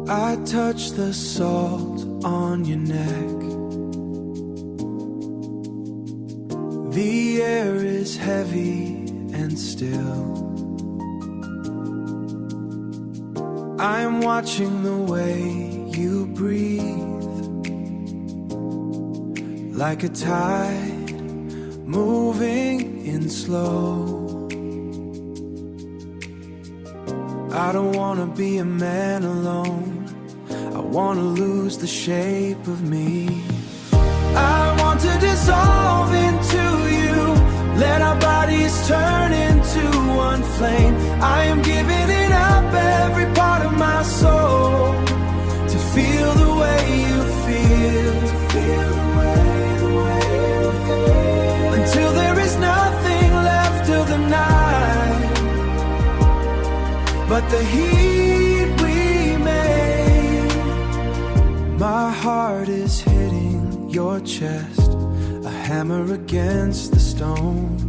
I touch the salt on your neck. The air is heavy and still. I am watching the way you breathe, like a tide moving in slow. I don't wanna be a man alone. I wanna lose the shape of me. I want to dissolve into you, let our bodies turn into one flame. I am giving it up, every part of my soul, to feel the way you feel, to feel the way you feel, until there is nothing left of the night but the heat we made. My heart is hitting your chest, a hammer against the stone.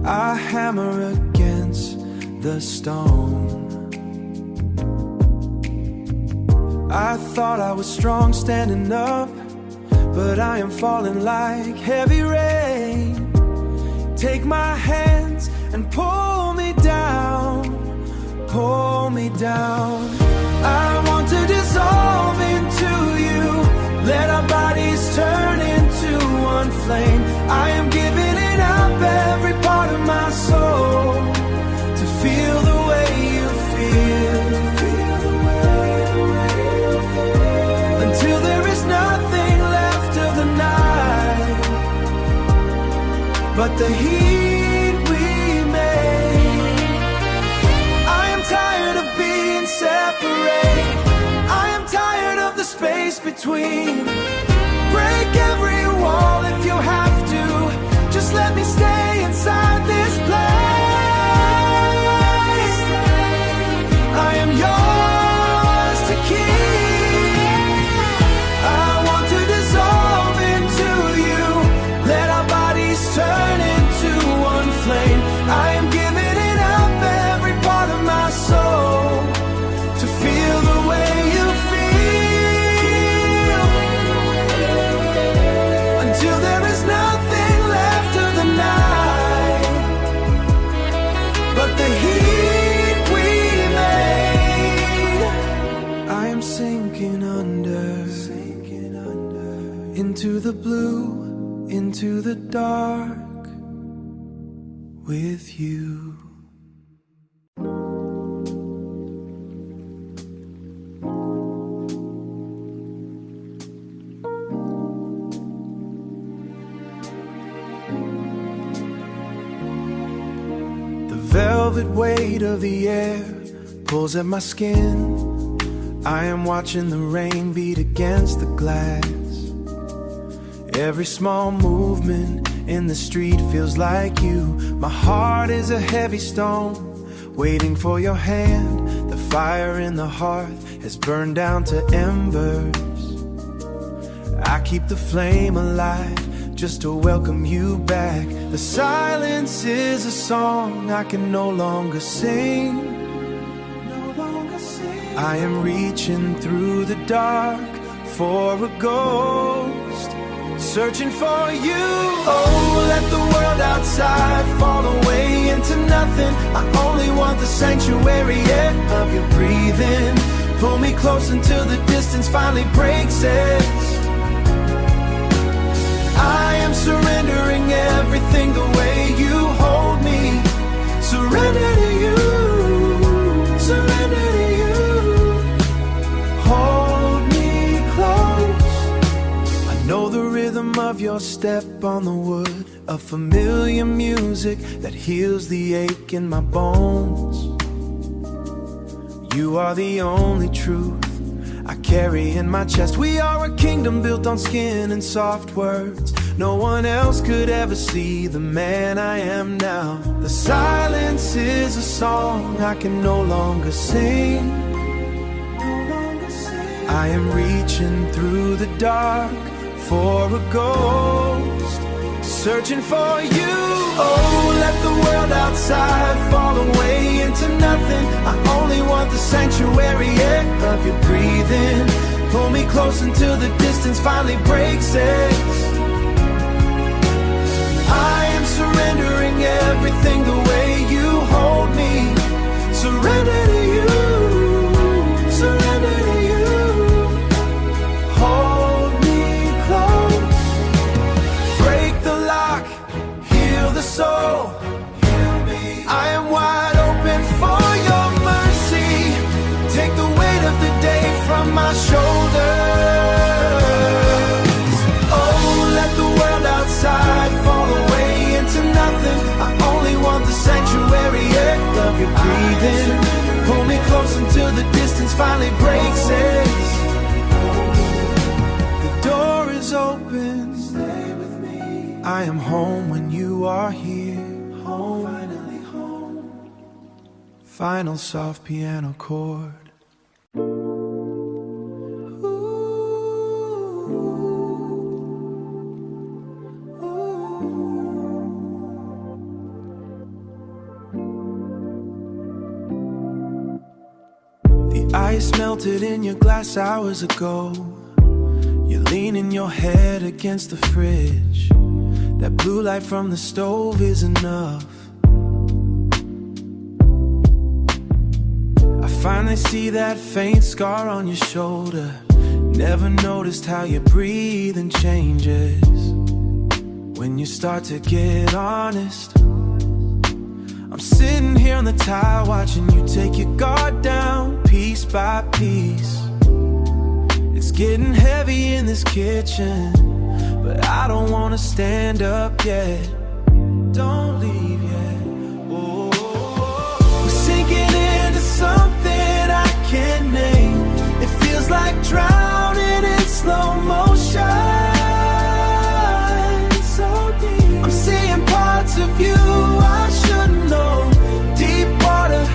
I hammer against the stone. I thought I was strong standing up, but I am falling like heavy rain. Take my hands and pull me down, pull me down. I want to dissolve into you, let our bodies turn into one flame. I am giving it up, every part of my soul, to feel the way you feel, until there is nothing left of the night but the heat we made. I am tired of being separate. I am tired of the space between. Break every wall if you have to, just let me stay inside this place. I am yours to keep. I want to dissolve into you, let our bodies turn into one flame. I am giving it up, every part of my soul, to feel the way you feel, until there is nothing left of the night but the heat we made. I am sinking under, into the blue, into the dark, with you. Velvet weight of the air pulls at my skin. I am watching the rain beat against the glass. Every small movement in the street feels like you. My heart is a heavy stone, waiting for your hand. The fire in the hearth has burned down to embers. I keep the flame alive just to welcome you back. The silence is a song I can no longer sing. I am reaching through the dark for a ghost, searching for you. Oh, let the world outside fall away into nothing. I only want the sanctuary air of your breathing. Pull me close until the distance finally breaks it. I am surrendering everything the way you hold me. Surrender to you, surrender to you. Hold me close. I know the rhythm of your step on the wood, a familiar music that heals the ache in my bones. You are the only truth I carry in my chest. We are a kingdom built on skin and soft words. No one else could ever see the man I am now. The silence is a song I can no longer sing. I am reaching through the dark for a ghost, searching for you. Oh, let the world outside fall away into nothing. I only want the sanctuary air of your breathing. close until the distance finally breaks it. I am surrendering everything the way you hold me. Surrender to you, surrender to you. Hold me close. Break the lock, heal the soul. Heal me. I am wide open for your mercy. Take the weight of the day from my shoulders. Oh, let the world outside fall away into nothing. I only want the sanctuary air of your breathing. Pull me close until the distance finally breaks it. The door is open. Stay with me. I am home when you are here. Home, finally home. Final soft piano chord. Ice melted in your glass hours ago. You're leaning your head against the fridge. That blue light from the stove is enough. I finally see that faint scar on your shoulder. Never noticed how your breathing changes when you start to get honest. I'm sitting here on the tile watching you take your guard down piece by piece. It's getting heavy in this kitchen, but I don't wanna stand up yet. Don't leave yet. Oh, we're sinking into something I can't name. It feels like drowning in slow motion. So deep, I'm seeing parts of you I shouldn't know. Deep water,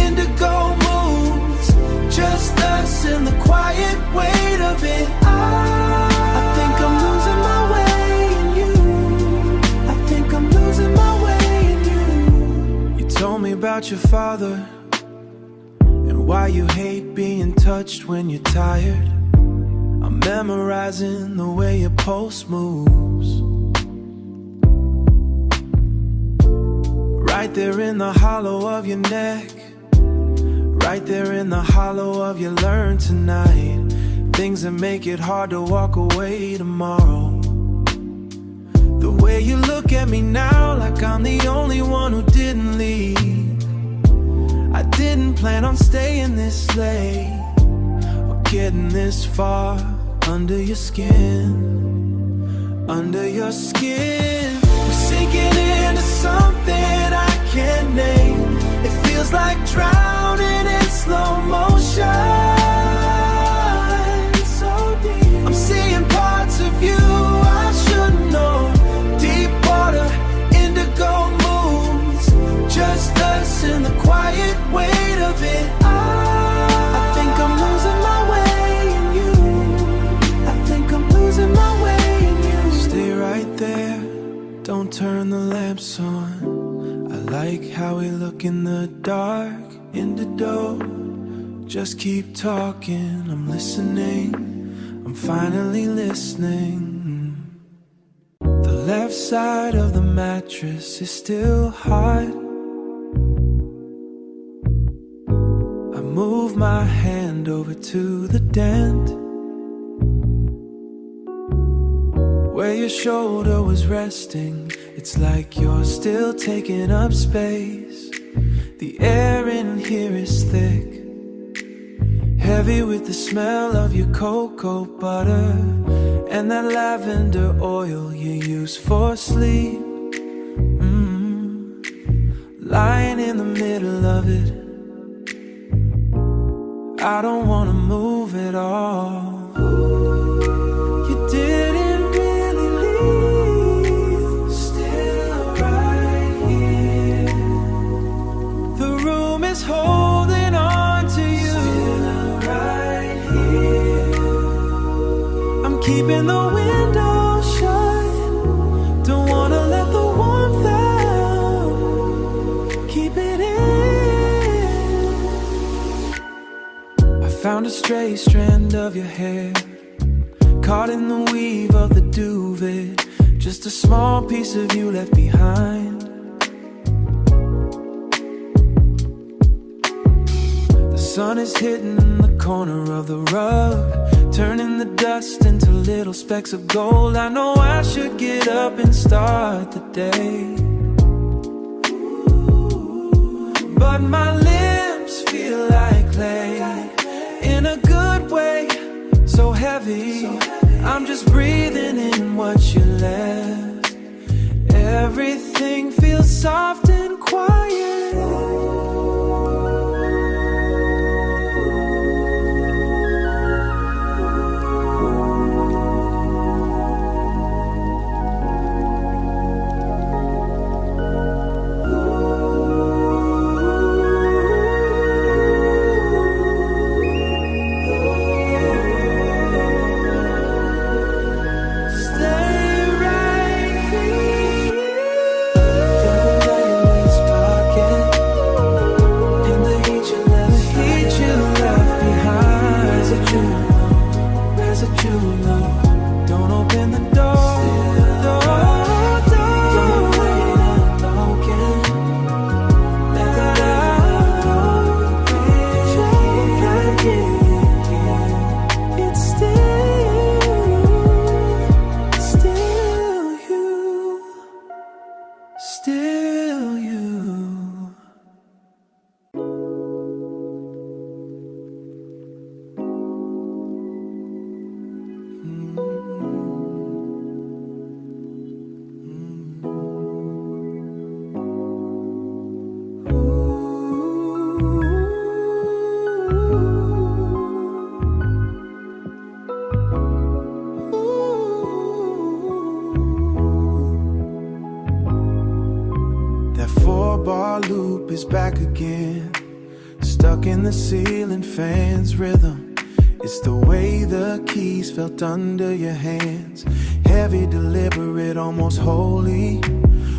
indigo moods, just us in the quiet weight of it. I think I'm losing my way in you. I think I'm losing my way in you. You told me about your father and why you hate being touched when you're tired. I'm memorizing the way your pulse moves. Right there in the hollow of your neck, right there in the hollow of your learn tonight. Things that make it hard to walk away tomorrow. The way you look at me now, like I'm the only one who didn't leave. I didn't plan on staying this late or getting this far under your skin. Under your skin, we're sinking into something I can't name. It feels like drowning in slow motion. So deep, I'm seeing parts of you I shouldn't know. Deep water, indigo moods, just us in the quiet weight of it. I think I'm losing my way in you. I think I'm losing my way in you. Stay right there, don't turn the lamps on. I like how we look in the dark, in the door. Just keep talking, I'm listening. I'm finally listening. The left side of the mattress is still hot. I move my hand over to the dent where your shoulder was resting. It's like you're still taking up space. The air in here is thick, heavy with the smell of your cocoa butter and that lavender oil you use for sleep. Lying in the middle of it, I don't wanna move at all. You didn't really leave, still right here. The room is holding on to you, still right here. I'm keeping the window shut, don't wanna let the warmth out, keep it in. I found a stray strand of your hair caught in the weave of the duvet, just a small piece of you left behind. The sun is hitting the corner of the rug, turning the dust into little specks of gold. I know I should get up and start the day, but my limbs feel like clay, in a good way, so heavy. I'm just breathing in what you left. Everything feels soft and quiet. Still you. Four-bar loop is back again, stuck in the ceiling fan's rhythm. It's the way the keys felt under your hands, heavy, deliberate, almost holy.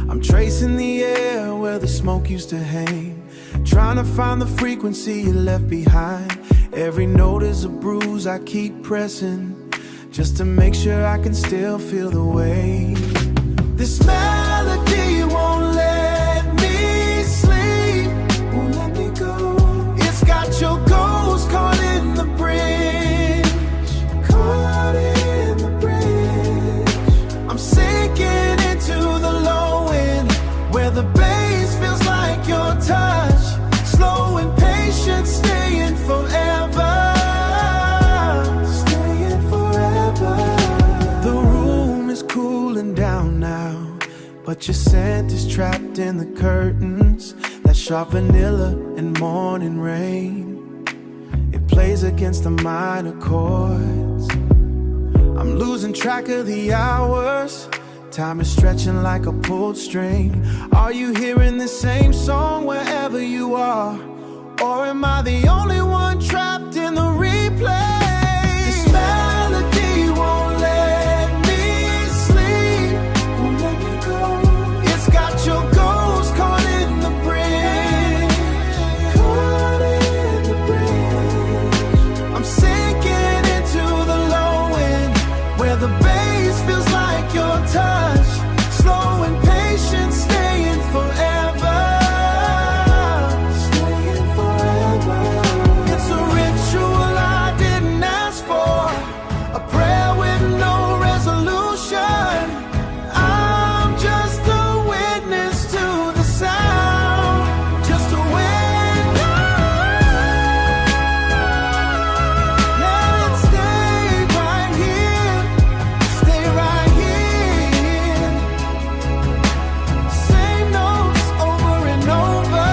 I'm tracing the air where the smoke used to hang, trying to find the frequency you left behind. Every note is a bruise I keep pressing, just to make sure I can still feel the weight. This melody won't let me sleep, won't let me go. It's got your ghost caught in the bridge, caught in the bridge. I'm sinking into the low end, where the bass feels like your touch, slow and patient, staying forever, staying forever. The room is cooling down now, but your scent is trapped in the curtains, that sharp vanilla and morning rain. It plays against the minor chords. I'm losing track of the hours, time is stretching like a pulled string. Are you hearing the same song wherever you are, or am I the only one trapped in the replay? This melody won't let me sleep, won't let me go. It's got your ghost caught in the bridge, caught in the bridge. I'm sinking into the low end, where the bass feels like your touch, slow and patient, staying forever, staying forever. It's a ritual I didn't ask for, a prayer with no resolution. I'm just a witness to the sound, just a window. Let it stay right here, stay right here. Same notes over and over.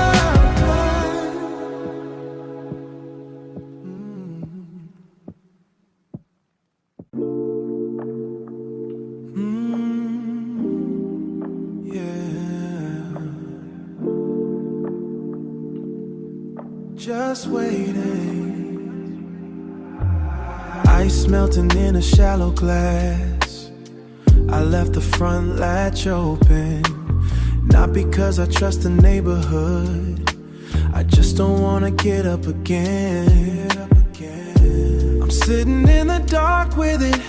Yeah, just waiting. Ice melting in a shallow glass, I left the front latch open, not because I trust the neighborhood, I just don't wanna get up again. I'm sitting in the dark with it,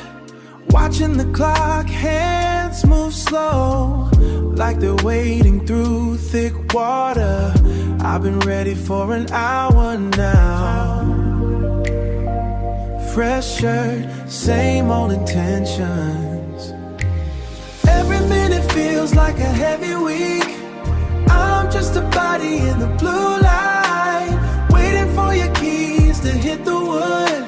Watching the clock, hands move slow, like they're wading through thick water. I've been ready for an hour now. Fresh shirt, same old intentions. Every minute feels like a heavy week. I'm just a body in the blue light, waiting for your keys to hit the wood.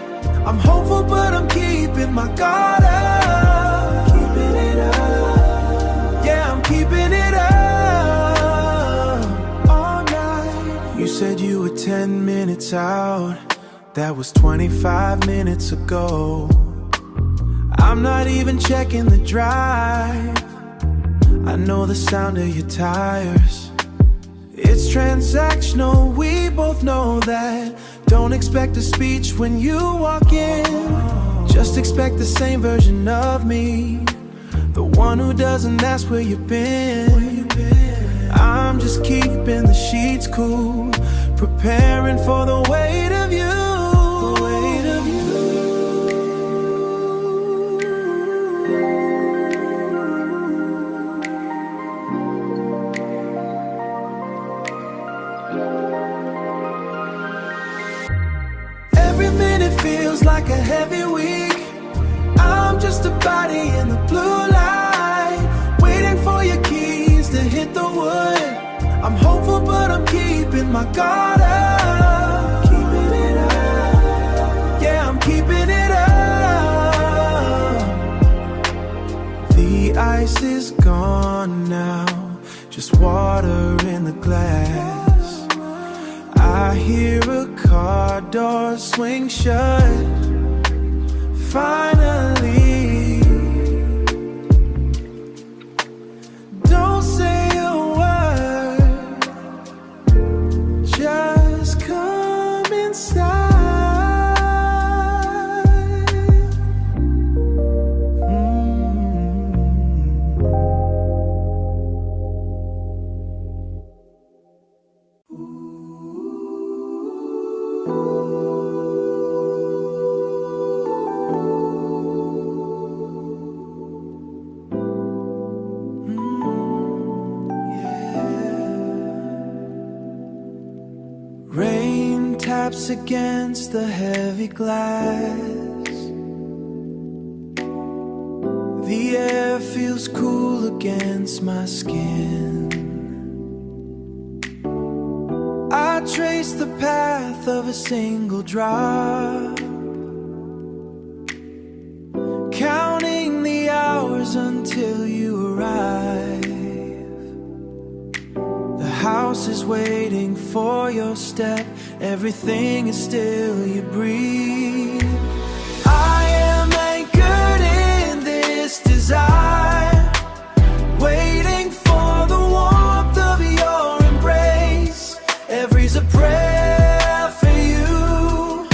I'm hopeful, but I'm keeping my guard up. Keeping it up. Yeah, I'm keeping it up all night. You said you were 10 minutes out. That was 25 minutes ago. I'm not even checking the drive. I know the sound of your tires. It's transactional, we both know that. Don't expect a speech when you walk in. Just expect the same version of me, the one who doesn't ask where you've been. I'm just keeping the sheets cool, preparing for the weight of you. The weight of you. Every minute feels like a heavy week. I'm just a body in the blue light, waiting for your keys to hit the wood. I'm hopeful, but I'm keeping my guard up. Keeping it up. Yeah, I'm keeping it up. The ice is gone now, just water in the glass. I hear a car door swing shut. Finally, don't say a word, just come inside. Rain taps against the heavy glass. The air feels cool against my skin. I trace the path of a single drop, counting the hours until you arrive. The house is waiting for your step. Everything is still, you breathe. I am anchored in this desire, waiting for the warmth of your embrace. Every's a prayer for you.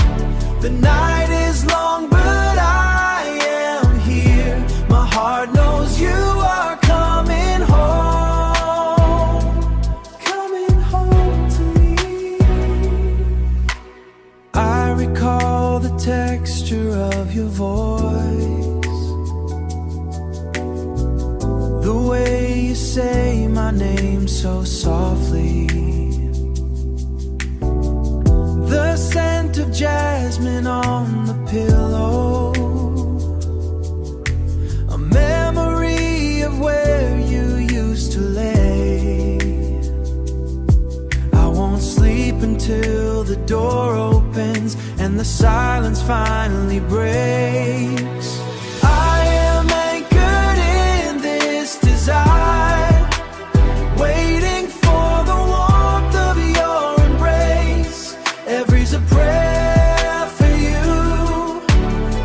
The night is long, but I am here. My heart knows you are coming home. Coming home to me. I recall the texture of your voice, the way you say my name so softly, the scent of jasmine on the pillow, a memory of where you used to lay. I won't sleep until the door opens and the silence finally breaks. I am anchored in this desire, waiting for the warmth of your embrace. Every's a prayer for you.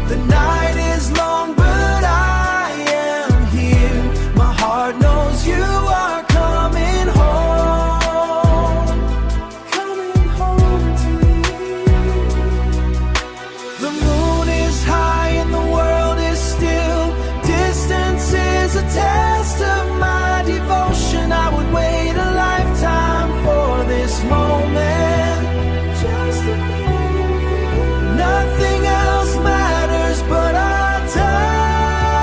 The night is long, but I am here. My heart knows you are coming home. Coming home to me. The moon is high and the world is still. Distance is a test of my devotion. I would wait a lifetime for this moment. Just to be with you. Nothing else matters but our touch.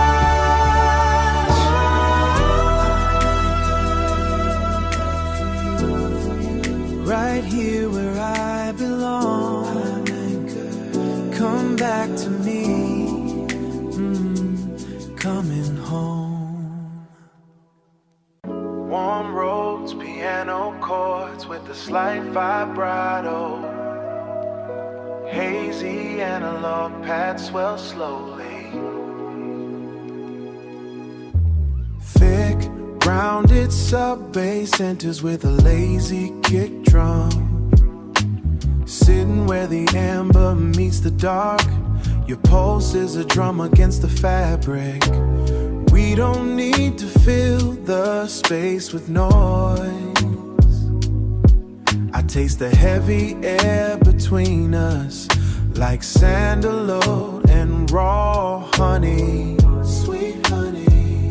back to me, coming home. Warm roads, piano chords with a slight vibrato. Hazy analog pads swell slowly. Thick, rounded sub-bass enters with a lazy kick drum. Sitting where the amber meets the dark, your pulse is a drum against the fabric. We don't need to fill the space with noise. I taste the heavy air between us, like sandalwood and raw honey. Sweet honey.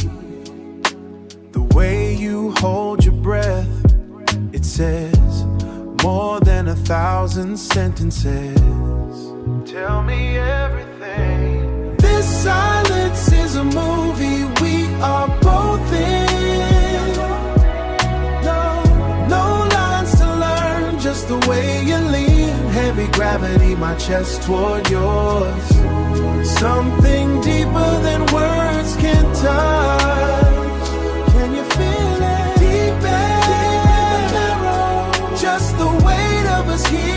The way you hold your breath, it says more than 1,000 sentences. Tell me everything. This silence is a movie we are both in. No lines to learn, just the way you lean. Heavy gravity, my chest toward yours. Something deeper than words can touch. Can you feel it? Deep and narrow, just the weight of us here.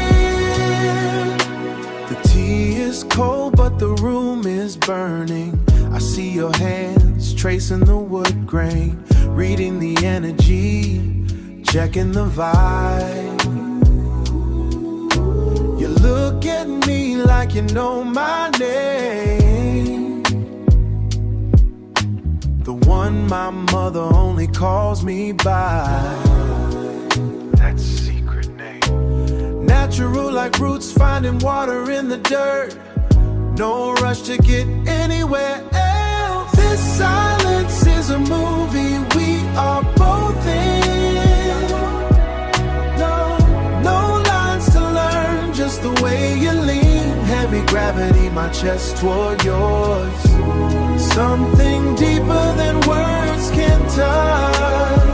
The tea is cold, but the room is burning. I see your hands tracing the wood grain, reading the energy, checking the vibe. You look at me like you know my name, the one my mother only calls me by. That secret name. Natural like roots finding water in the dirt. No rush to get anywhere else. This silence is a movie we are both in. No lines to learn, just the way you lean. Heavy gravity, my chest toward yours. Something deeper than words can touch.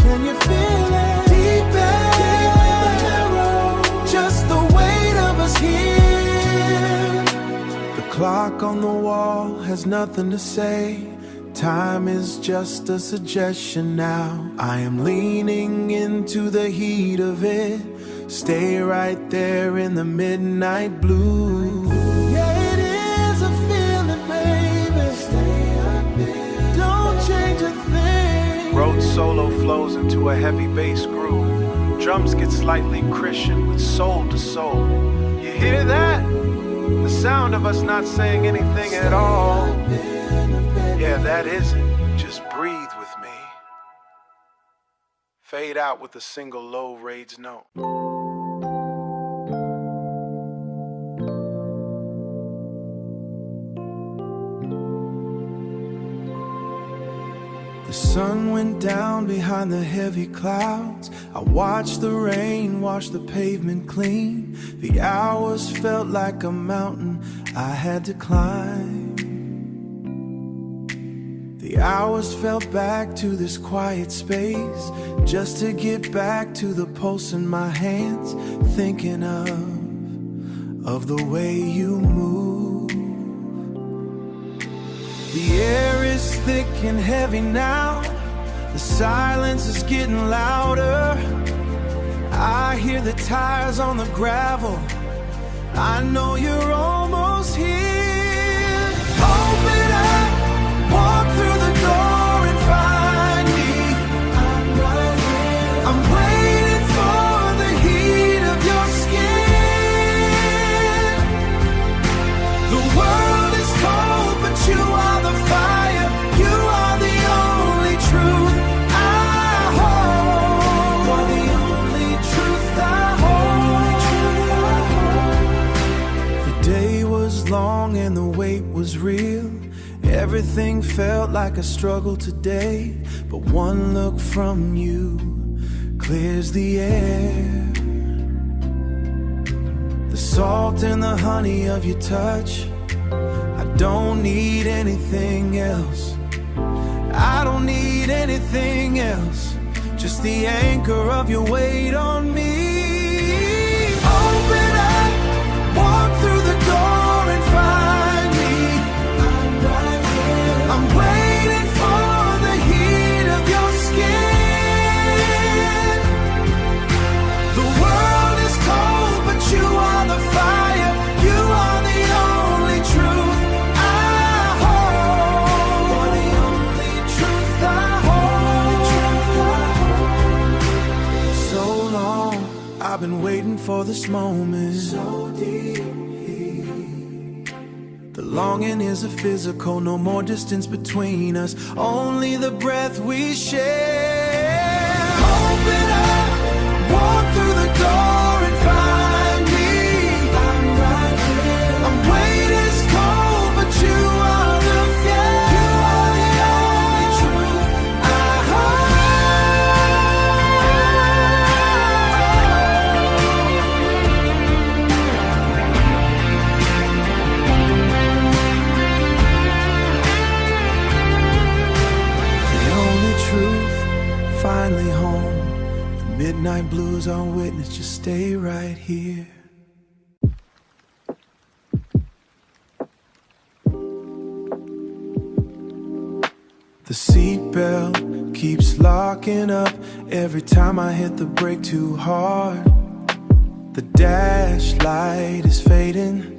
Can you feel it? Deep and narrow, just the weight of us here. The clock on the wall has nothing to say. Time is just a suggestion now. I am leaning into the heat of it. Stay right there in the midnight blue. Yeah, it is a feeling, baby. Stay up there. Don't change a thing. Road solo flows into a heavy bass groove. Drums get slightly Christian with soul to soul. You hear that? The sound of us not saying anything at all. Yeah, that is it. Just breathe with me. Fade out with a single low raids note. The sun went down behind the heavy clouds. I watched the rain wash the pavement clean. The hours felt like a mountain I had to climb. The hours felt back to this quiet space, just to get back to the pulse in my hands, thinking of the way you move. The air is thick and heavy now. The silence is getting louder. I hear the tires on the gravel. I know you're almost here. Open up, walk through the door and find me. I'm right here. I'm waiting for the heat of your skin. The world is cold, but you are the fire. You are the only truth I hold. You are the only truth I hold. The day was long and the wait was real. Everything felt like a struggle today, but one look from you clears the air. The salt and the honey of your touch, I don't need anything else. I don't need anything else, just the anchor of your weight on me. Open up, walk through the door and this moment. So deep. The longing is a physical, no more distance between us, only the breath we share. Open up, walk through the door and find me. I'm right here. I'm weight is cold, but you are the fuel. You are the only truth I finally home. The midnight blues on witness, just stay right here. The seatbelt keeps locking up every time I hit the brake too hard. The dash light is fading.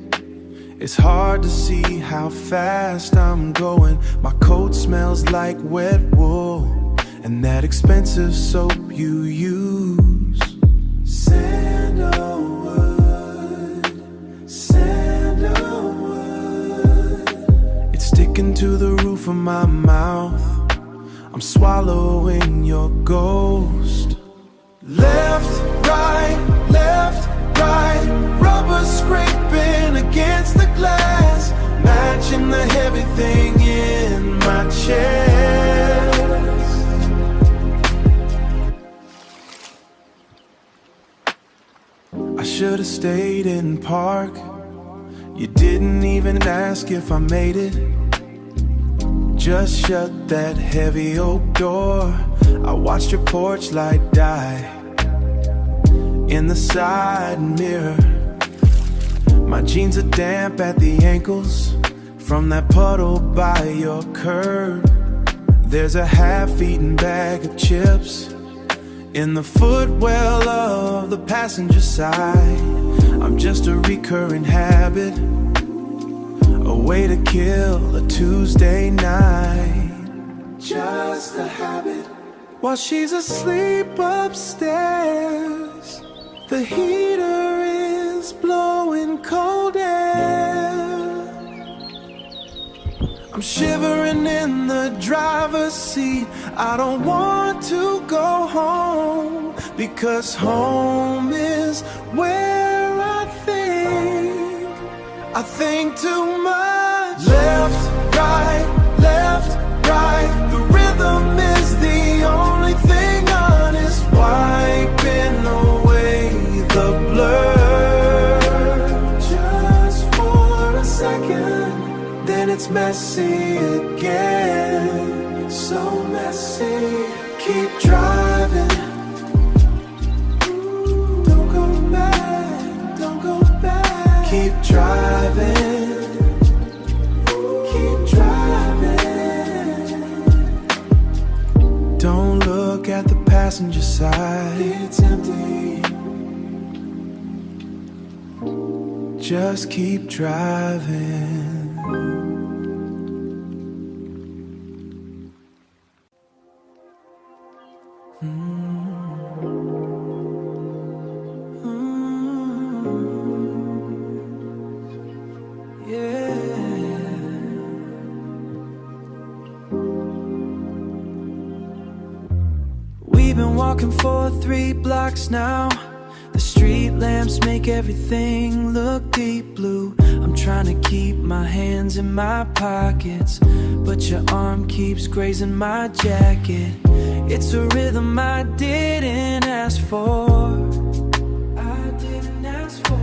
It's hard to see how fast I'm going. My coat smells like wet wool and that expensive soap you use. Sandalwood, sandalwood. It's sticking to the roof of my mouth. I'm swallowing your ghost. Left, right, rubber scraping against the glass, matching the heavy thing in my chest. I should have stayed in park. You didn't even ask if I made it. Just shut that heavy oak door. I watched your porch light die in the side mirror. My jeans are damp at the ankles from that puddle by your curb. There's a half-eaten bag of chips in the footwell of the passenger side. I'm just a recurring habit, a way to kill a Tuesday night. Just a habit. While she's asleep upstairs, the heater is blowing cold air. I'm shivering in the driver's seat. I don't want to go home, because home is where I think too much. Left, right, the rhythm is the only thing honest, wiping away the blur. Just for a second, then it's messy again. So messy. Keep driving. Don't go back, don't go back. Keep driving. Keep driving. Don't look at the passenger side. It's empty. Just keep driving. We've been walking for 3 blocks now. The street lamps make everything look deep blue. I'm trying to keep my hands in my pockets, but your arm keeps grazing my jacket. It's a rhythm I didn't ask for. I didn't ask for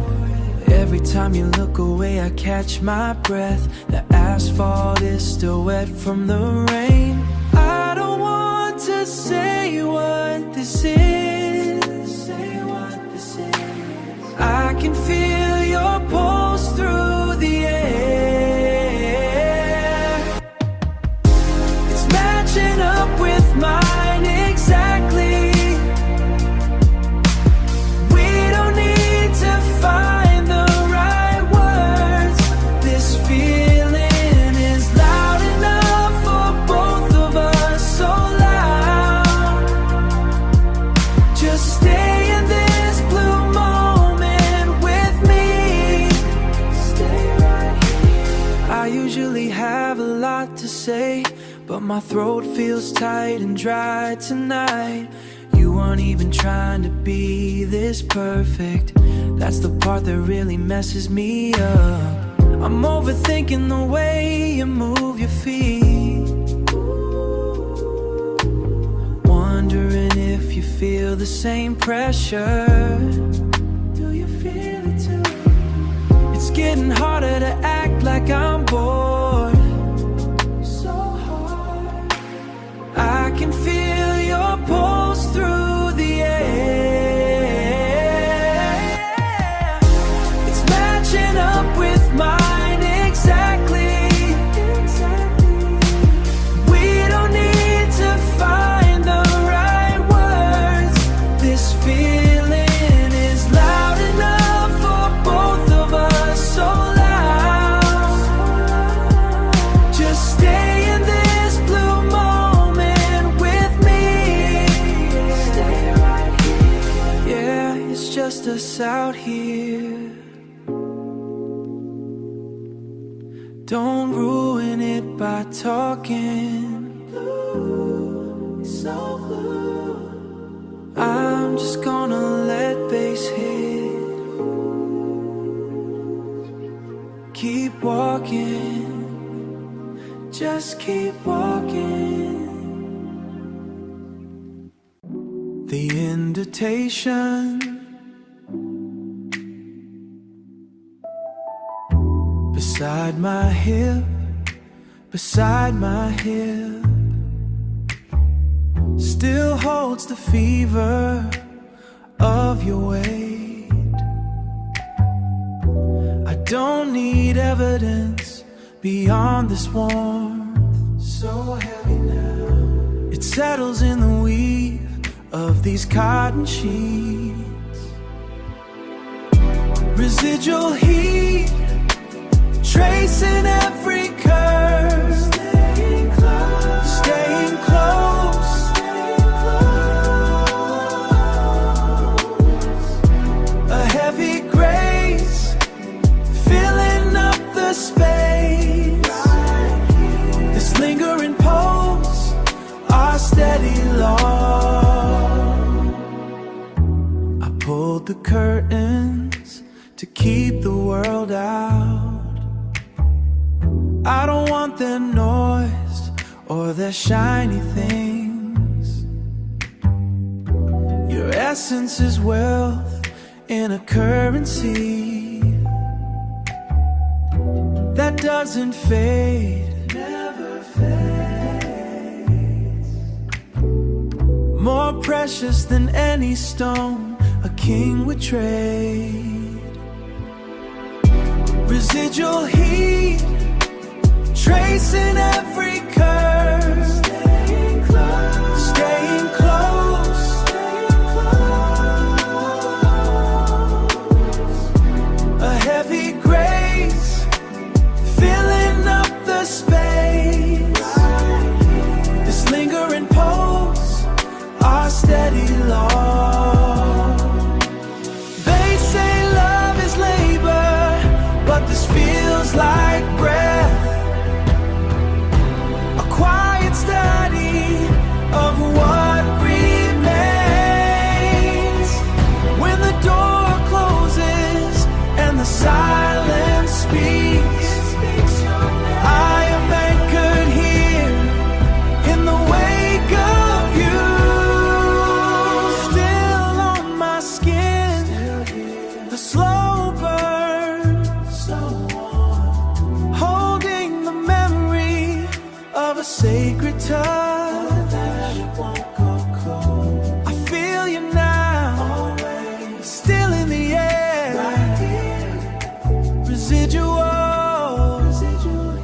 it. Every time you look away, I catch my breath. The asphalt is still wet from the rain. I don't want to say what this is. I can feel your pulse through the air. It's matching up with mine exactly. We don't need to find the right words. This feeling is loud enough for both of us, so loud. Just stay in this blue moment. usually have a lot to say, but my throat feels tight and dry tonight. You weren't even trying to be this perfect. That's the part that really messes me up. I'm overthinking the way you move your feet, wondering if you feel the same pressure. Do you feel it too? It's getting harder to act like I'm bored. So hard. I can feel your pulse through the air. It's matching up with mine exactly. We don't need to find the right words. This feeling is loud enough for both of us. So loud. Just stay in this blue moment with me. Stay right here. Yeah, it's just us out here. Don't ruin it by talking. Blue, it's so blue. I'm just gonna let bass hit. Keep walking, just keep walking. The invitation, beside my hip, beside my hip, still holds the fever of your weight. I don't need evidence beyond this warmth. So heavy now, it settles in the weave of these cotton sheets. Residual heat, tracing every curve. Staying close, staying close, staying close. A heavy grace, filling up the space. This lingering pulse, our steady law. I pulled the curtains to keep the world out. I don't want their noise or their shiny things. Your essence is wealth in a currency that doesn't fade, never fades. More precious than any stone a king would trade. Residual heat, tracing every curve. Staying close, staying close, staying close. A heavy grace, filling up the space. This lingering pulse, our steady law. They say love is labor, but this feels like breath. Quiet study of what remains. When the door closes and the silence speaks, I am anchored here in the wake of you. Still on my skin, the slow burn, so warm, holding the memory of a sacred touch. I feel you now, still in the air. Residual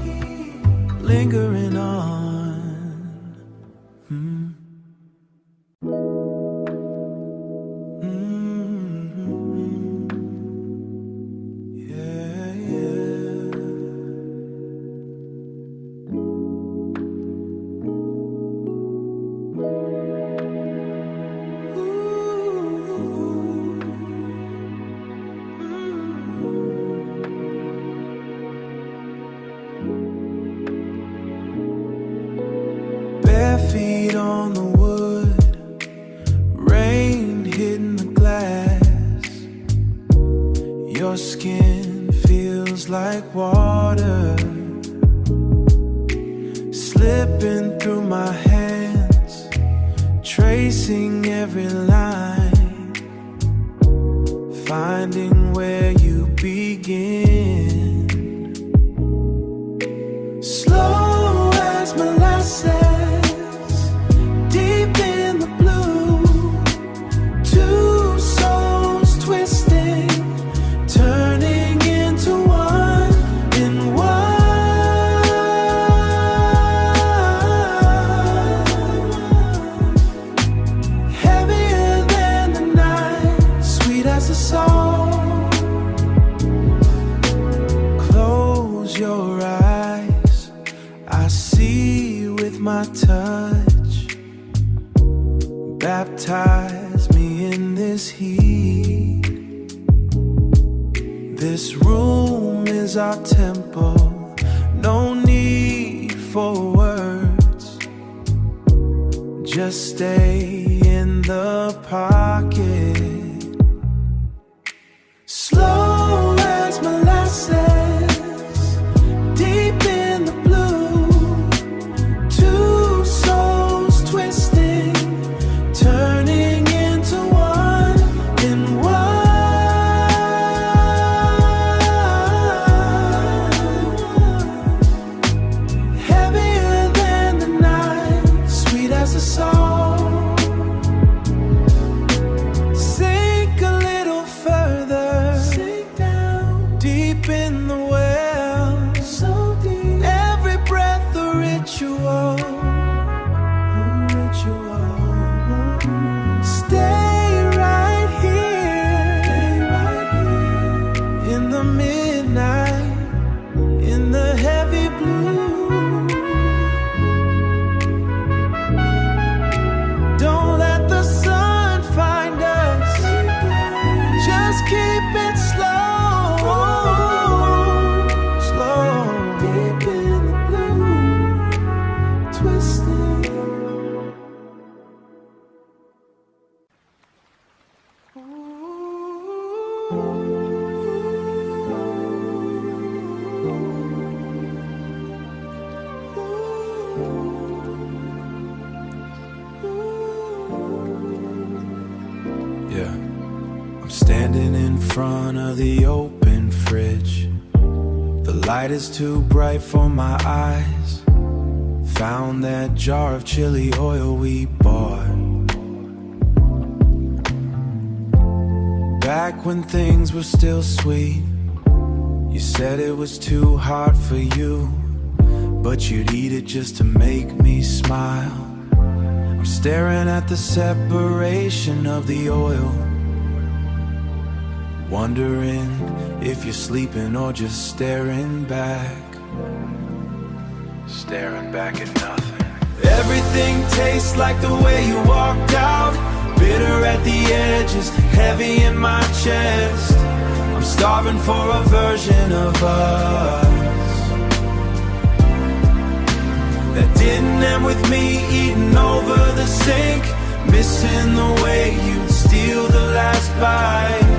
heat, lingering on. Yeah, yeah. Ooh. feet on the wood, rain hitting the glass. Your skin feels like water, slipping through my hands, tracing every line, finding where you begin. Slow as molasses, deep in the blue, two souls twisting, turning into one in one. Heavier than the night, sweet as the song. Close your eyes, I see with my touch. Baptize me in this heat. This room is our temple, no need for words. Just stay in the pocket. Slow as molasses, deep in the blue, two souls twisting, turning into one in one. Heavier than the night, sweet as a song. Sink a little further, sink down deep in the well, so deep. Every breath a ritual, a ritual. Stay right here, in the midnight, in the heavy blue. Don't let the sun find us, just keep it slow, slow. Deep in the blue, twisting. Yeah, I'm standing in front of the open fridge. The light is too bright for my eyes. Found that jar of chili oil we bought back when things were still sweet. You said it was too hard for you, but you'd eat it just to make me smile. I'm staring at the separation of the oil, wondering if you're sleeping or just staring back at nothing. Everything tastes like the way you walked out, bitter at the edges, heavy in my chest. I'm starving for a version of us that didn't end with me eating over the sink, missing the way you'd steal the last bite.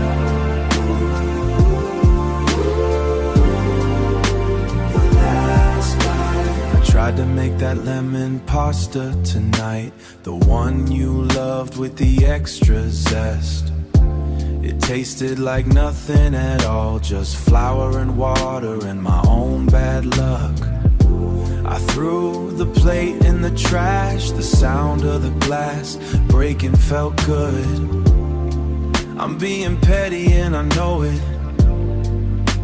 Tried to make that lemon pasta tonight, the one you loved with the extra zest. It tasted like nothing at all, just flour and water and my own bad luck. I threw the plate in the trash, the sound of the glass breaking felt good. I'm being petty and I know it,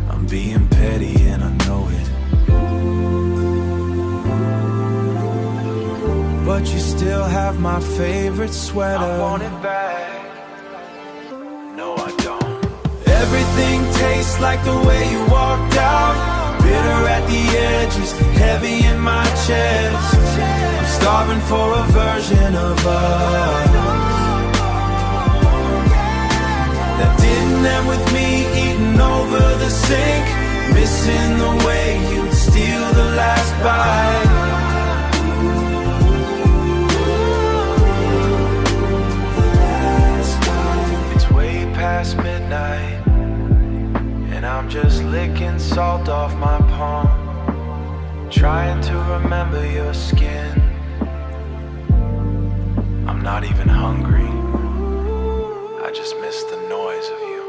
I'm being petty and I know it. But you still have my favorite sweater. I want it back. No, I don't. Everything tastes like the way you walked out, bitter at the edges, heavy in my chest. I'm starving for a version of us that didn't end with me eating over the sink, missing the way you'd steal the last bite. trying to remember your skin. I'm not even hungry, I just miss the noise of you.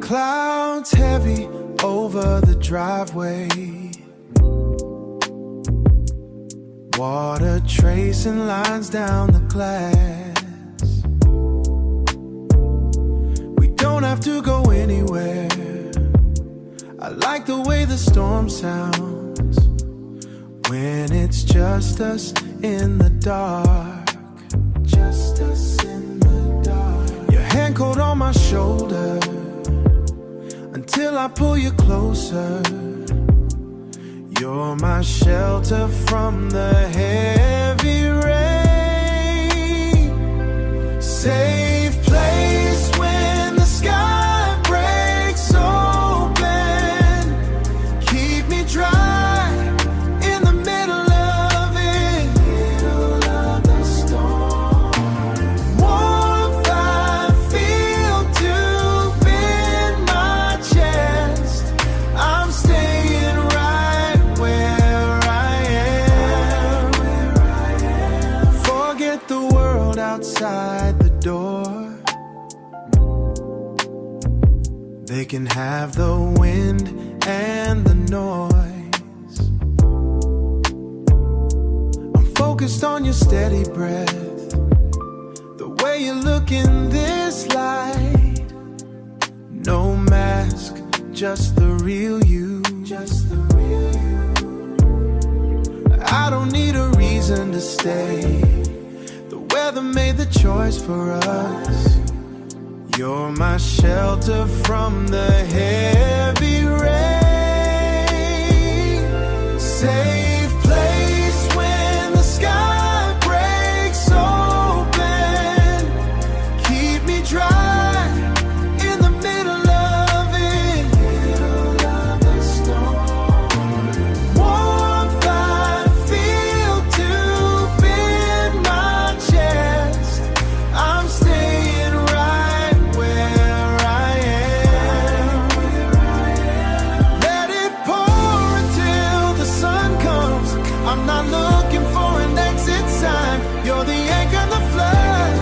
Clouds heavy over the driveway, water tracing lines down the glass. We don't have to go anywhere. I like the way the storm sounds when it's just us in the dark. Just us in the dark. Your hand cold on my shoulder until I pull you closer. You're my shelter from the heavy rain. Safe place when the sky breaks open. Keep me dry in the middle of it. Middle of the storm. Warmth I feel deep in my chest. I'm staying right where I am. Forget the world outside the door. They can have the wind and the noise. I'm focused on your steady breath, the way you look in this light. No mask, just the real you. Just the real you. I don't need a reason to stay. The weather made the choice for us. You're my shelter from the heavy rain. Safe place when the sky breaks open. Keep me dry in the middle of it. Middle of the storm. Warmth I feel deep in my chest. I'm staying right where I am. Let it pour until the sun comes. I'm not looking for an exit sign. You're the anchor in the flood.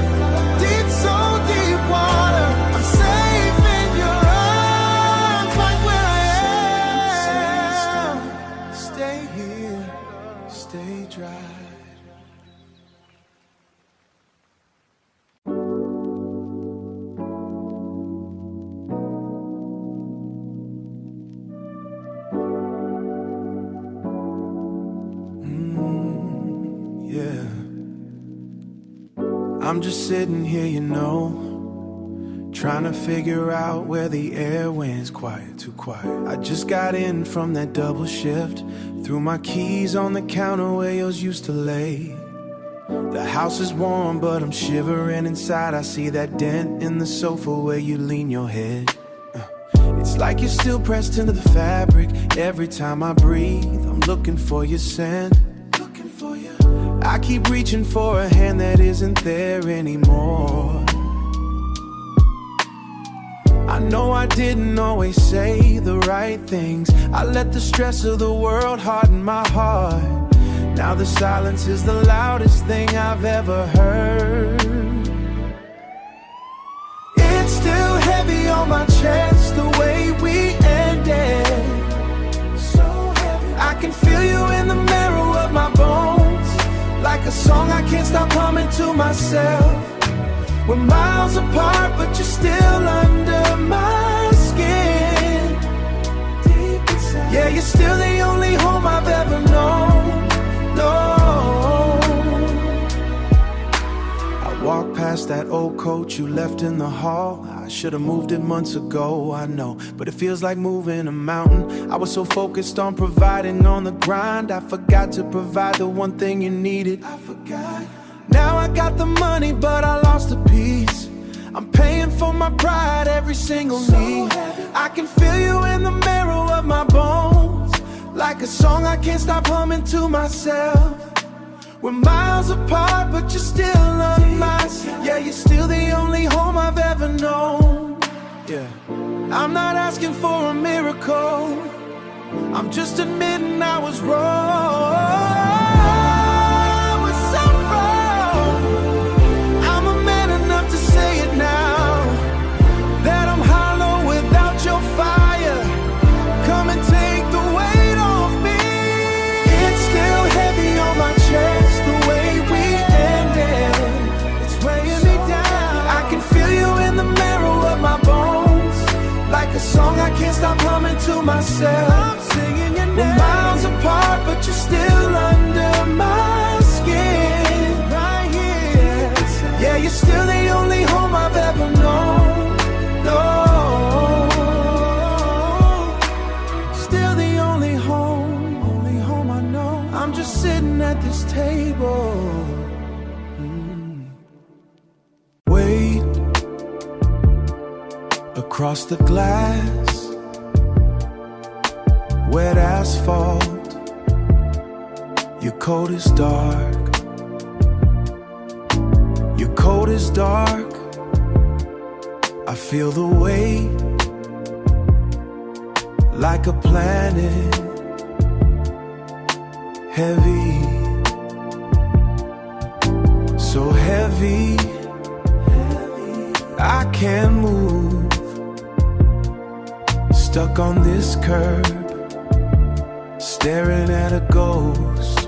Deep, so deep water. I'm safe in your arms, right where I am. Stay here, stay dry. Yeah. I'm just sitting here, you know, trying to figure out where the air went's quiet, too quiet. I just got in from that double shift, threw my keys on the counter where yours used to lay. The house is warm, but I'm shivering inside. I see that dent in the sofa where you lean your head. It's like you're still pressed into the fabric. Every time I breathe, I'm looking for your scent. Looking for you. I keep reaching for a hand that isn't there anymore. I know I didn't always say the right things. I let the stress of the world harden my heart. Now the silence is the loudest thing I've ever heard. It's still heavy on my chest, the way we ended. So heavy. I can feel you in the marrow of my bones, like a song I can't stop humming to myself. We're miles apart, but you're still under my skin. Deep inside. Yeah, you're still the only home I've ever known. No, I walked past that old coat you left in the hall. I should have moved it months ago, I know, but it feels like moving a mountain. I was so focused on providing on the grind, I forgot to provide the one thing you needed. I forgot. Now I got the money, but I lost a piece. I'm paying for my pride every single need. I can feel you in the marrow of my I can't stop humming to myself. We're miles apart, but you're still on my side. Yeah, you're still the only home I've ever known. Yeah, I'm not asking for a miracle, I'm just admitting I was wrong. I was so wrong. I'm a man enough to say it now, that I'm hollow without your fire. Come and take the weight off me. It's still heavy on my chest, the way we ended. It's weighing me down. I can feel you in the marrow of my bones, like a song I can't stop humming to myself. I'm singing your name. We're miles apart, but you're still under my skin. Right here. Yeah, you're still the only home I've ever known. No, still the only home I know. I'm just sitting at this table. Wait, across the glass, wet asphalt, your coat is dark. Your coat is dark, I feel the weight, like a planet, heavy, so heavy, I can't move, stuck on this curb, staring at a ghost.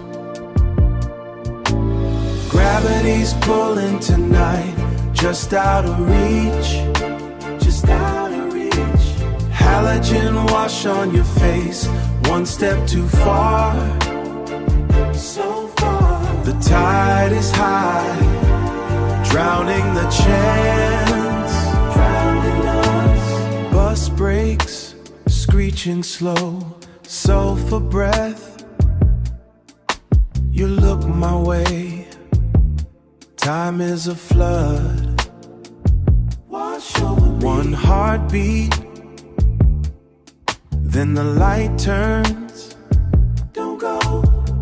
Gravity's pulling tonight, just out of reach, just out of reach. Halogen wash on your face, one step too far, so far. The tide is high, drowning the chance, drowning us. Bus brakes, screeching slow, sulfur breath. You look my way, time is a flood. Wash over me. One heartbeat, then the light turns. Don't go.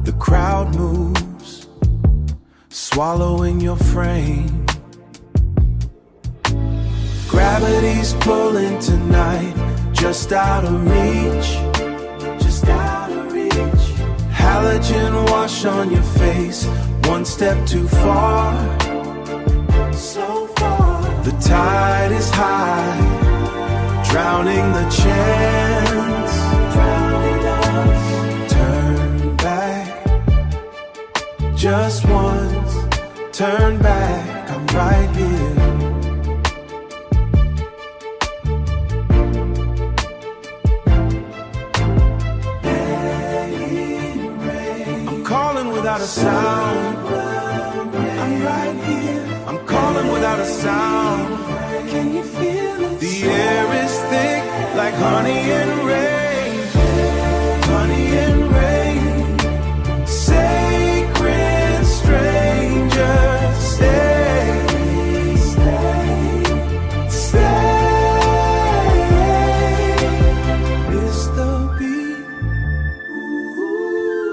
The crowd moves, swallowing your frame. Gravity's pulling tonight, just out of reach, just out of reach. Halogen wash on your face, one step too far, so far. The tide is high, drowning the chance, drowning us. Turn back, just once, turn back, I'm right here. Without a sound, I'm right here. I'm calling without a sound. Can you feel it? The air is thick like honey and rain, honey and rain. Sacred stranger, stay, stay, stay. It's the beat,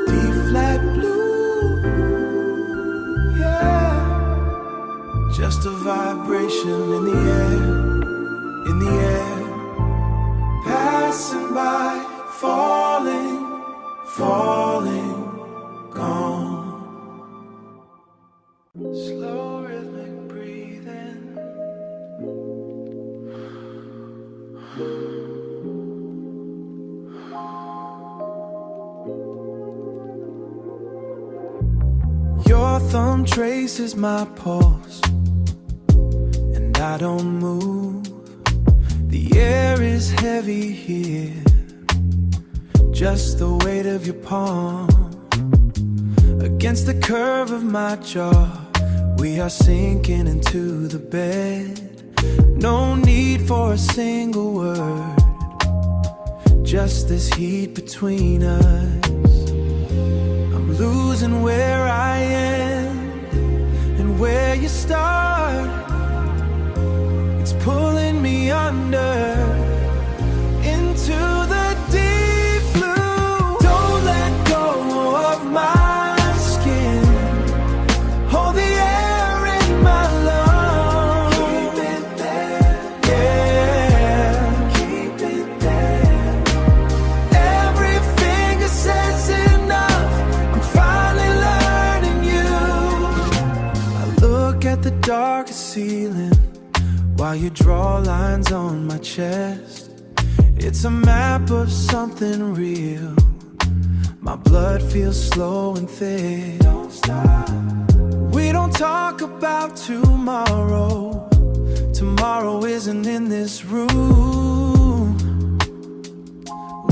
D flat blue. Just a vibration in the air, in the air. Passing by, falling, falling, gone. Slow rhythmic breathing. Your thumb traces my pulse, I don't move. The air is heavy here, just the weight of your palm against the curve of my jaw. We are sinking into the bed, no need for a single word, just this heat between us. I'm losing where I end and where you start. It's pulling me under into the deep blue. Don't let go darkest ceiling while you draw lines on my chest. It's a map of something real. My blood feels slow and thick. Don't stop. We don't talk about tomorrow. Tomorrow isn't in this room.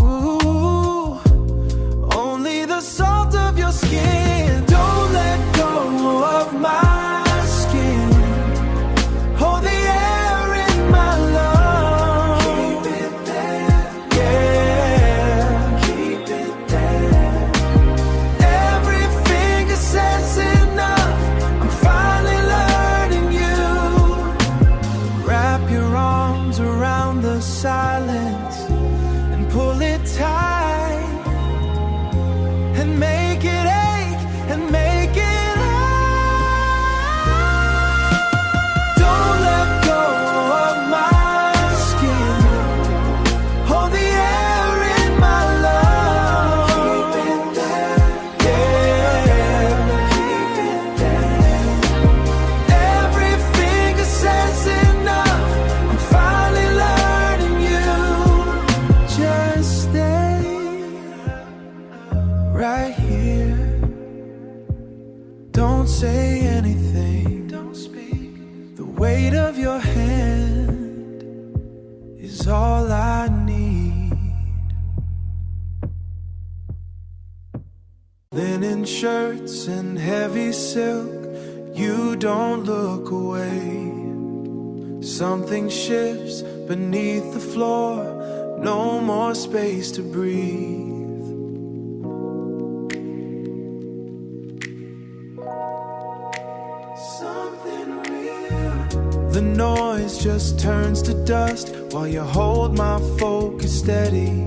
Ooh, only the salt of your skin. Don't let go of my skin. Hold the air in my lungs. Keep it there, yeah. Keep it there. Every finger says enough. I'm finally learning you. Wrap your arms around the silence and pull it tight and make it ache and make it. Right here, don't say anything, don't speak. The weight of your hand is all I need. Linen shirts and heavy silk, you don't look away. Something shifts beneath the floor, no more space to breathe. The noise just turns to dust while you hold my focus steady,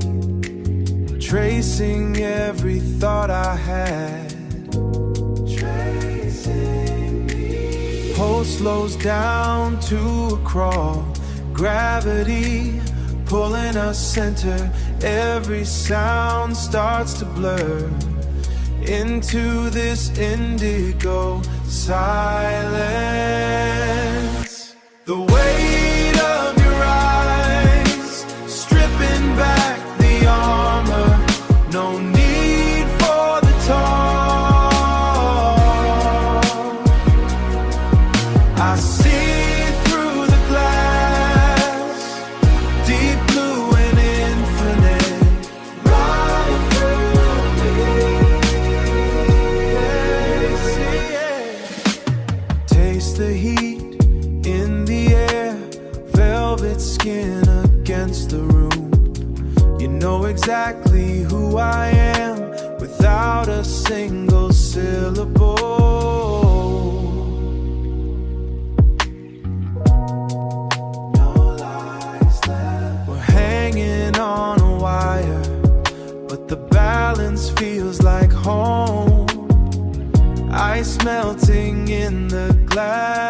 tracing every thought I had. Tracing me. Pulse slows down to a crawl, gravity pulling us center. Every sound starts to blur into this indigo silence. The weight of your eyes, stripping back the armor. No need for the talk. I see through the glass, deep blue and infinite, right through me. Yeah, see it. Taste the heat in the air, velvet skin against the room. You know exactly who I am without a single syllable. No lies left. We're hanging on a wire, but the balance feels like home. Ice melting in the glass.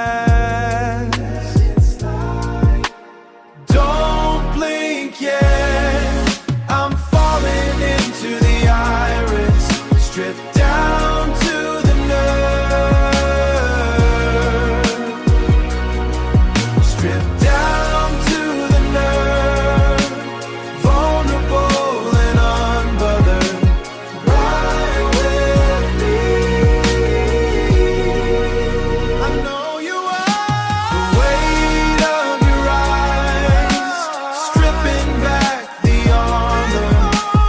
Yeah, I'm falling into the iris, stripped down to the nerve, stripped down to the nerve, vulnerable and unbothered, right with me. I know you are. The weight of your eyes, stripping back the armor.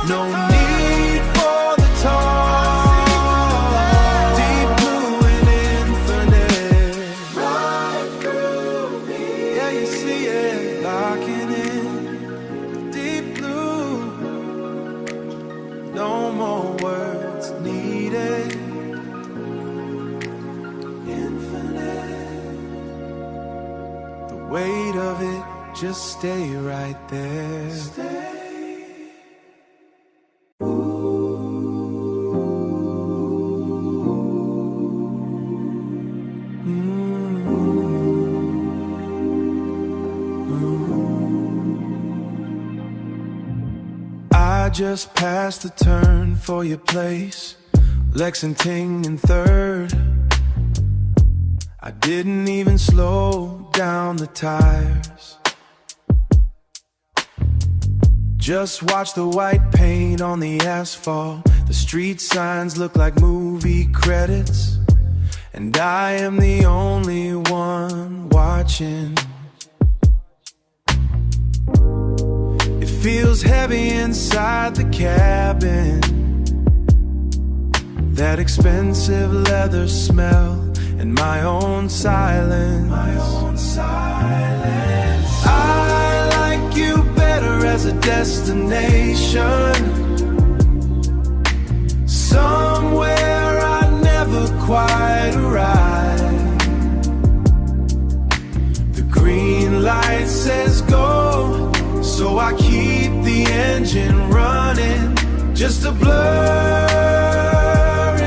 No need for the talk. Deep blue and infinite, right through me. Yeah, you see it, locking in. Deep blue, no more words needed. Infinite, the weight of it, just stay right there. Stay. I just passed the turn for your place, Lexington and 3rd. I didn't even slow down the tires. Just watch the white paint on the asphalt. The street signs look like movie credits, and I am the only one watching. It feels heavy inside the cabin, that expensive leather smell, and my own silence. I like you better as a destination, somewhere I never quite arrive. The green light says go, so I keep the engine running, just a blur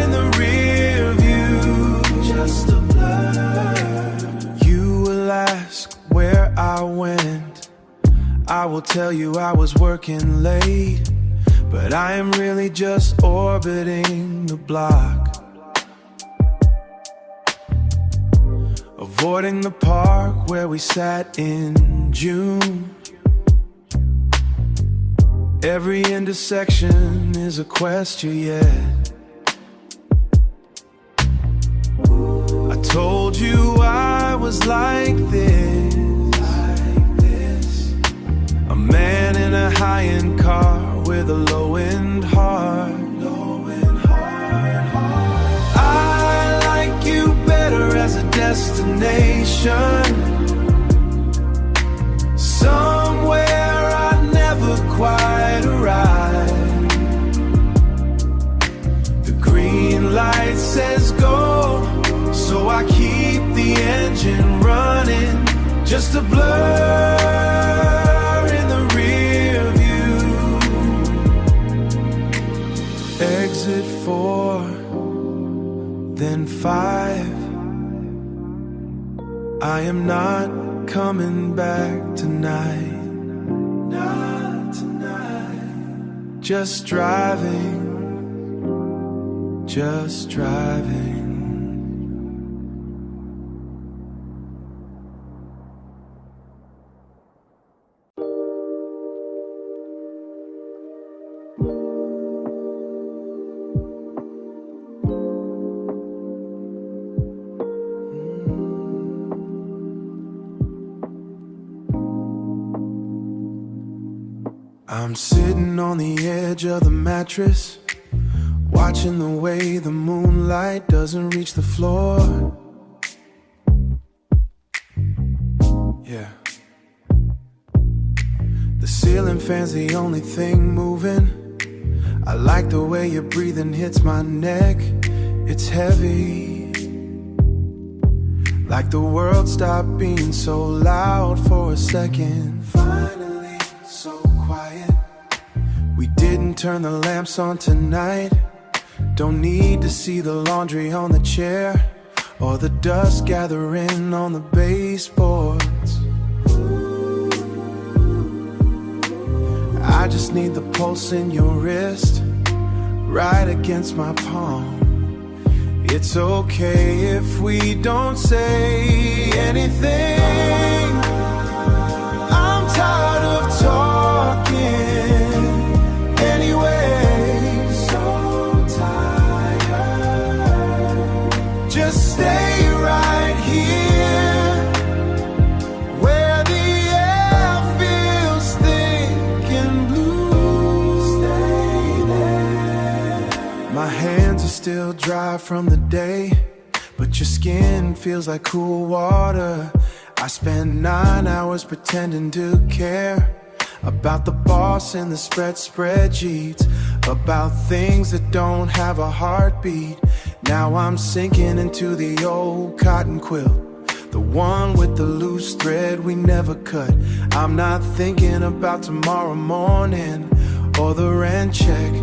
in the rear view, just a blur. You will ask where I went, I will tell you I was working late, but I am really just orbiting the block, avoiding the park where we sat in June. Every intersection is a question yet. I told you I was like this, a man in a high-end car with a low-end heart. I like you better as a destination, somewhere I never quite arrive. The green light says go, so I keep the engine running, just a blur in the rear view. Exit 4, then 5. I am not coming back tonight. Not tonight. Just driving, just driving. I'm sitting on the edge of the mattress, watching the way the moonlight doesn't reach the floor. Yeah. The ceiling fan's the only thing moving. I like the way your breathing hits my neck. It's heavy, like the world stopped being so loud for a second. Finally, so quiet. We didn't turn the lamps on tonight. Don't need to see the laundry on the chair, or the dust gathering on the baseboards. I just need the pulse in your wrist, right against my palm. It's okay if we don't say anything. I'm tired of talking anyway. So tired. Just stay right here, where the air feels thick and blue. Stay there. My hands are still dry from the day, but your skin feels like cool water. I spent 9 hours pretending to care about the boss and the spreadsheets, about things that don't have a heartbeat. Now I'm sinking into the old cotton quilt, the one with the loose thread we never cut. I'm not thinking about tomorrow morning, or the rent check,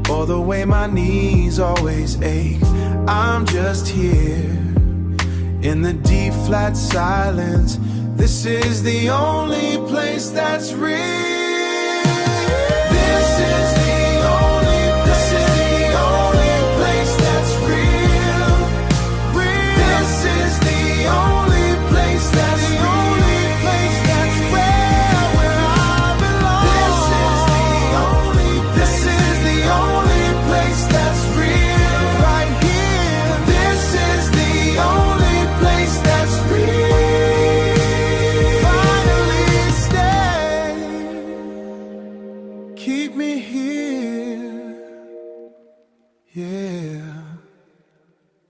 or the way my knees always ache. I'm just here in the deep flat silence. This is the only place that's real.